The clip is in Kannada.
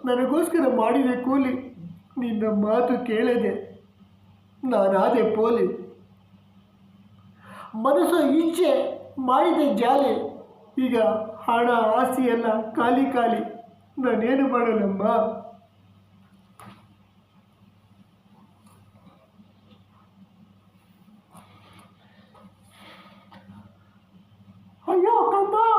ನನಗೋಸ್ಕರ ಮಾಡಿದೆ ಕೂಲಿ. ನಿನ್ನ ಮಾತು ಕೇಳದೆ ನಾನಾದೆ ಪೋಲಿ. ಮನಸ್ಸು ಇಚ್ಛೆ ಮಾಡಿದೆ ಜಾಲಿ. ಈಗ ಹಣ ಆಸ್ತಿ ಎಲ್ಲ ಖಾಲಿ ಖಾಲಿ. ನಾನೇನು ಮಾಡಲಮ್ಮ? ಅಯ್ಯೋ ಕಂದ.